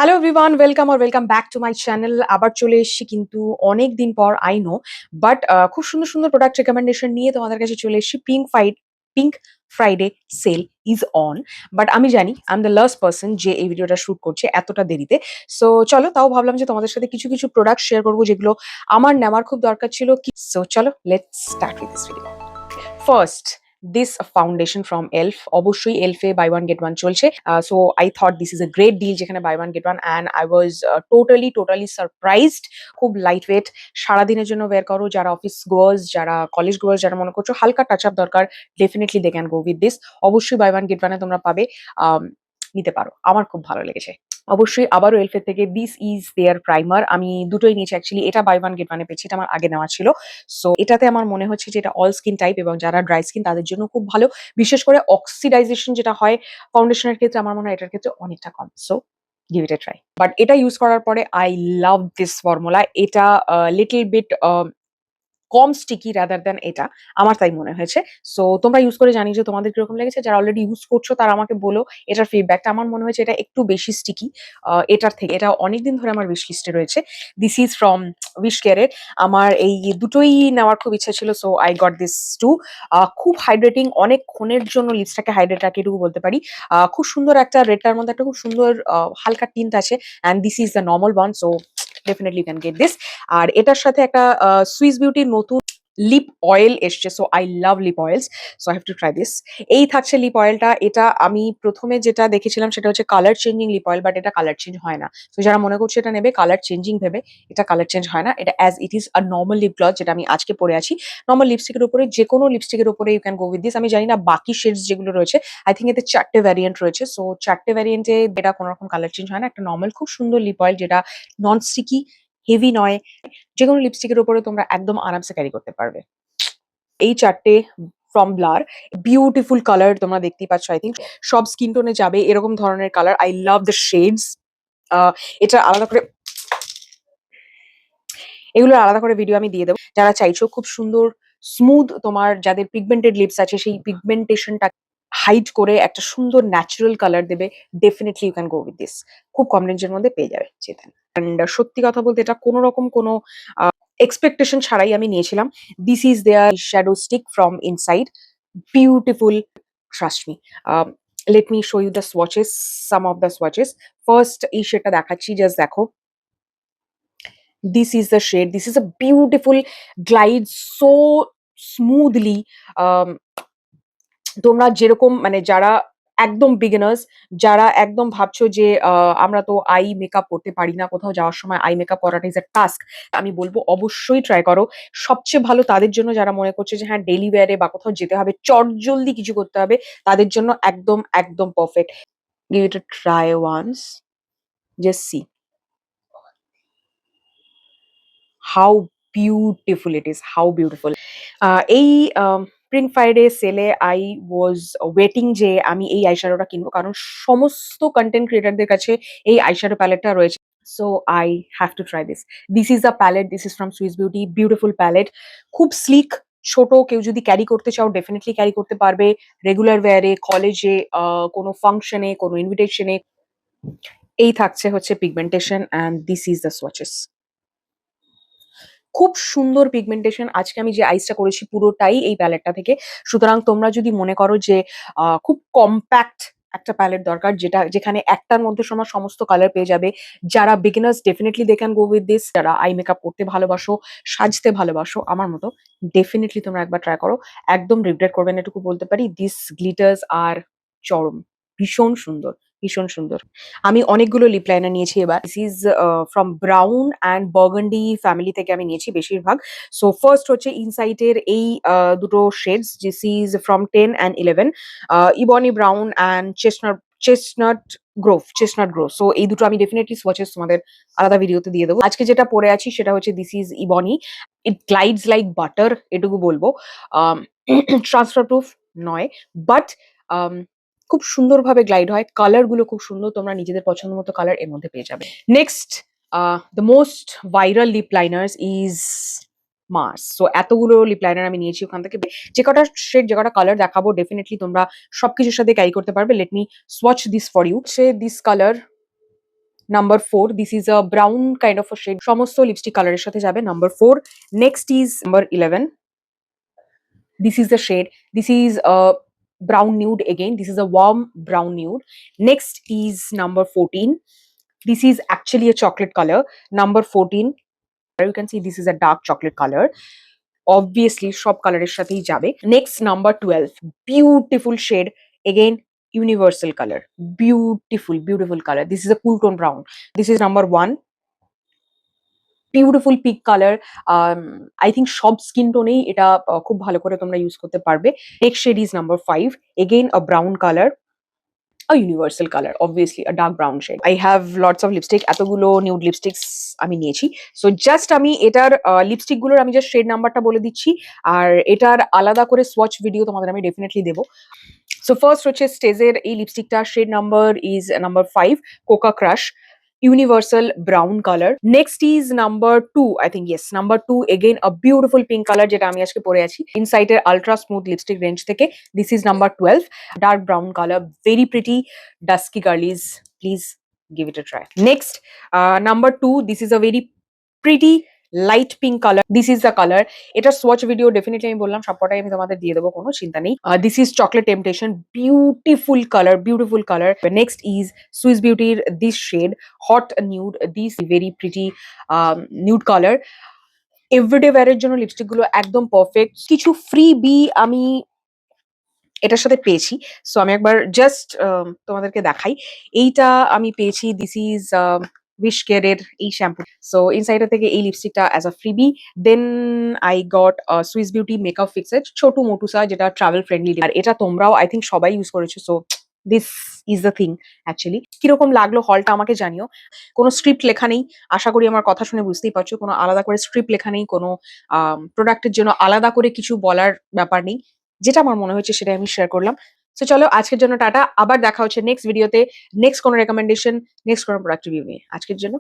Hello everyone, welcome back to my channel. আবার চলে এসেছি কিন্তু অনেক দিন পর, আই নো, বাট খুব সুন্দর সুন্দর প্রোডাক্ট রেকমেন্ডেশন নিয়ে তোমাদের কাছে চলে এসেছি। Pink Friday sale is on. But আমি জানি I am the last person যে এই ভিডিওটা শুট করছে এতটা দেরিতে। সো চলো, তাও ভাবলাম যে তোমাদের সাথে কিছু কিছু প্রোডাক্ট শেয়ার করবো যেগুলো আমার নেওয়ার খুব দরকার ছিল। সো চলো, let's start with this video. First, this foundation from elf. অবশ্যই এলফে বাই ওয়ান গেট ওয়ান চলছে। So I thought this is a great deal যেখানে buy one get one, and I was totally surprised. খুব light weight, সারাদিনের জন্য wear করো। যারা office goers, যারা কলেজ গোয়ার্স, যারা মনে করছো হালকা টাচ আপ দরকার, definitely they can go with this. অবশ্যই বাই ওয়ান গেট ওয়ানে তোমরা পাবে, আম, নিতে পারো। আমার খুব ভালো লেগেছে। অবশ্যই আবারও এলফের থেকে দিস ইজ দেয়ার প্রাইমার। আমি দুটোই নিয়েছি অ্যাকচুয়ালি। এটা বাই ওয়ান গেট ওয়ানে পেয়েছি, এটা আমার আগে নেওয়া ছিল। সো এটাতে আমার মনে হচ্ছে যে এটা অল স্কিন টাইপ এবং যারা ড্রাই স্কিন তাদের জন্য খুব ভালো। বিশেষ করে অক্সিডাইজেশন যেটা হয় ফাউন্ডেশনের ক্ষেত্রে, আমার মনে হয় এটার ক্ষেত্রে অনেকটা কম। So give it a try. But এটা ইউজ করার পরে আই লাভ দিস ফর্মুলা। এটা লিটল বিট কম স্টিকি রাদার দ্যান এটা, আমার তাই মনে হয়েছে। সো তোমরা ইউজ করে জানি যে তোমাদের কিরকম লেগেছে। যারা অলরেডি ইউজ করছো তারা আমাকে বলো এটার ফিডব্যাকটা। আমার মনে হয়েছে এটা একটু বেশি স্টিকি এটার থেকে। এটা অনেকদিন ধরে আমার উইশ লিস্টে রয়েছে। দিস ইজ ফ্রম উইশ কেয়ারের। আমার এই দুটোই নেওয়ার খুব ইচ্ছা ছিল, so I got this too. খুব হাইড্রেটিং, অনেকক্ষণের জন্য লিপসটাকে হাইড্রেট রাখে, এটুকু বলতে পারি। খুব সুন্দর একটা রেডটার মধ্যে একটা খুব সুন্দর হালকা টিন্ট আছে, and this is the normal one. So definitely can get this. আর এটার সাথে একটা সুইস বিউটির নতুন লিপ অয়েল এসছে। So I love lip oils, so I have to try this. এই থাকছে লিপ অয়েলটা। এটা আমি প্রথমে যেটা দেখেছিলাম সেটা হচ্ছে colour changing lip oil, but এটা কালার চেঞ্জ হয় না। তো যারা মনে করছে এটা নেবে কালার চেঞ্জিং ভেবে, এটা কালার চেঞ্জ হয় না। এটা as it is a normal lip gloss, যেটা আমি আজকে পরে আছি। নর্মাল লিপস্টিকের উপরে, যে কোনো লিপস্টিকের উপরে you can go with this. আমি জানি না বাকি শেডস যেগুলো রয়েছে, আই থিঙ্ক এতে 4টে ভ্যারিয়েন্ট রয়েছে। সো 4টে ভ্যারিয়েন্টে এটা কোনো রকম কালার চেঞ্জ হয় না। একটা নর্মাল খুব সুন্দর লিপ অয়েল, যেটা নন স্টিকি, হেভি নয়, যে কোনো লিপস্টিকের উপরে তোমরা একদম আরামসে ক্যারি করতে পারবে। এই 4টে ফ্রম ব্লার, বিউটিফুল কালার, তোমরা দেখতেই পাচ্ছ। আই থিঙ্ক সব স্কিন টোনে যাবে এরকম ধরনের colour. I love the shades. এটা আলাদা করে, এগুলোর আলাদা করে ভিডিও আমি দিয়ে দেবো। যারা চাইছো খুব সুন্দর স্মুথ, তোমার যাদের পিগমেন্টেড লিপস আছে সেই পিগমেন্টেশনটা হাইড করে একটা সুন্দর ন্যাচারাল কালার দেবে, definitely you can go with this. খুব কম রেঞ্জের মধ্যে পেয়ে যাবে চেতন। অ্যান্ড সত্যি কথা বলতে এটা কোনো রকম কোনো এক্সপেকটেশন ছাড়াই আমি নিয়েছিলাম। This is their shadow stick from inside, beautiful, trust me. Let me show you the swatches, some of the swatches. First এই শেডটা দেখাচ্ছি, জাস্ট দেখো। This is the shade. This is a beautiful glide, so smoothly. um, তোমরা যেরকম মানে যারা একদম beginners, যারা একদম ভাবছো যে আমরা তো আই মেকআপ করতে পারি না, কোথাও যাওয়ার সময় আই মেকআপ করাটা ইজ এ টাস্ক, আমি বলবো অবশ্যই ট্রাই করো। সবচেয়ে ভালো তাদের জন্য যারা মনে করছে যে হ্যাঁ ডেলি ওয়্যারে বা কোথাও যেতে হবে, চটজলদি কিছু করতে হবে, তাদের জন্য একদম একদম perfect. Give it a try once, just see how beautiful it is, how beautiful. এই স্প্রিং ফ্রাইডে সেলে আই ওয়াজ ওয়েটিং যে আমি এই আইশ্যাডোটা কিনবো, কারণ সমস্ত কন্টেন্ট ক্রিয়েটারদের কাছে এই আইশ্যাডো প্যালেটটা রয়েছে। So I have to try this. This is the palette, this is from Swiss Beauty, beautiful palette. খুব স্লিক, ছোট, কেউ যদি ক্যারি করতে চাও ডেফিনেটলি ক্যারি করতে পারবে। রেগুলার ওয়্যারে, কলেজে, কোনো ফাংশনে, কোনো ইনভিটেশনে। এই থাকছে হচ্ছে pigmentation, and this is the swatches. খুব সুন্দর পিগমেন্টেশন। আজকে আমি যে আইসটা করেছি পুরোটাই এই প্যালেটটা থেকে। সুতরাং তোমরা যদি মনে করো যে খুব কম্প্যাক্ট একটা প্যালেট দরকার, যেখানে একটার মধ্যে সমস্ত কালার পেয়ে যাবে, যারা beginners definitely they can go with this. যারা আই মেকআপ করতে ভালোবাসো, সাজতে ভালোবাসো আমার মতো, ডেফিনেটলি তোমরা একবার ট্রাই করো। একদম রিগ্রেট করবে না, এটুকু বলতে পারি। দিস গ্লিটার্স আর চরম, ভীষণ সুন্দর, ভীষণ সুন্দর। আমি অনেকগুলো লিপ লাইনার নিয়েছি এবার। This is from brown and burgundy family থেকে আমি নিয়েছি বেশিরভাগ। সো ফার্স্ট হচ্ছে ইনসাইটের এই দুটো shades, this is from 10 and 11, Ibni brown and chestnut Grove. So এই দুটো আমি ডেফিনেটলি সোয়াচেস তোমাদের আলাদা ভিডিওতে দিয়ে দেবো। আজকে যেটা পরে আছি সেটা হচ্ছে this is ebony. It glides like butter, এটুকু বলবো। ট্রান্সফার প্রুফ নয়, বাট খুব সুন্দরভাবে গ্লাইড হয়। কালার গুলো খুব সুন্দর, তোমরা নিজেদের পছন্দ মতো কালার এর মধ্যে পেয়ে যাবে। Next, the most viral lip liners is Mars. So এতগুলো লিপ লাইনার আমি নিয়েছি ওখান থেকে। যে কটা শেড, যে কটা কালার দেখাবো, ডেফিনেটলি তোমরা সবকিছুর সাথে ক্যারি করতে পারবে। Let me swatch this for you. Say this colour, Number 4, this is a brown kind of a shade. সমস্ত লিপস্টিক কালারের সাথে যাবে। Number 4. Next is number 11. This is the shade. This is a brown nude again. This is a warm brown nude. Next is number 14. This is actually a chocolate color. Number 14. You can see this is a dark chocolate color. Obviously সব কালারের সাথেই যাবে। Next number 12. Beautiful shade. Again universal color. Beautiful color. This is a cool tone brown. This is number 1. Beautiful pink colour. I think সব skin টোনেই এটা খুব ভালো করে তোমরা ইউজ করতে পারবে। Next shade is number 5, again a brown colour, a universal color, obviously a dark brown shade. I have lots of lipstick, এতগুলো নিউড লিপস্টিক্স আমি নিয়েছি। সো জাস্ট আমি এটার লিপস্টিক গুলোর আমি জাস্ট শেড নাম্বারটা বলে দিচ্ছি, আর এটার আলাদা করে সোয়াচ ভিডিও তোমাদের আমি ডেফিনেটলি দেবো। সো ফার্স্ট হচ্ছে স্টেজের এই লিপস্টিকটা, shade number is number 5, coco crush, universal brown color. Next is number 2, I think, yes, number 2, again a beautiful pink color যেটা আমি আজকে পরে আছি ইনসাইট এর আলট্রা স্মুথ লিপস্টিক রেঞ্জ থেকে। This is number 12, dark brown color, very pretty dusky girlies, please give it a try. Next, number 2, this is a very pretty light pink colour, this is the colour. এটা swatch video definitely আমি বললাম সবকটাই আমি তোমাদের দিয়ে দেবো, কোনো চিন্তা নেই। This is chocolate temptation, beautiful colour. Next is Swiss বিউটির this shade hot nude, this very pretty nude colour. Everyday ওয়্যারের জন্য লিপস্টিক গুলো একদম পারফেক্ট। কিছু ফ্রি বি আমি এটার সাথে পেয়েছি, সো আমি একবার জাস্ট তোমাদেরকে দেখাই। এইটা আমি পেয়েছি, দিস ইজ উইশ কেয়ারের এই শ্যাম্পু। সো ইনসাইডার থেকে এই লিপস্টিকটা as a freebie. Then I got Swiss beauty makeup ফিক্সের ছোটু মোটুসা, যেটা ট্রাভেল ফ্রেন্ডলি, আর এটা তোমরাও আই থিঙ্ক সবাই ইউজ করেছো। So this is the thing actually. কিরকম লাগলো হলটা আমাকে জানিও। কোনো স্ক্রিপ্ট লেখা নেই, আশা করি আমার কথা শুনে বুঝতেই পারছো। কোনো আলাদা করে স্ক্রিপ্ট লেখা নেই, কোনো প্রোডাক্টের জন্য আলাদা করে কিছু বলার ব্যাপার নেই। যেটা আমার মনে হয়েছে সেটাই আমি শেয়ার করলাম। সো চলো আজকের জন্য টাটা, আবার দেখা হচ্ছে নেক্সট ভিডিওতে, নেক্সট কোনো রেকমেন্ডেশন, নেক্সট কোনো প্রোডাক্ট রিভিউ নিয়ে। আজকের জন্য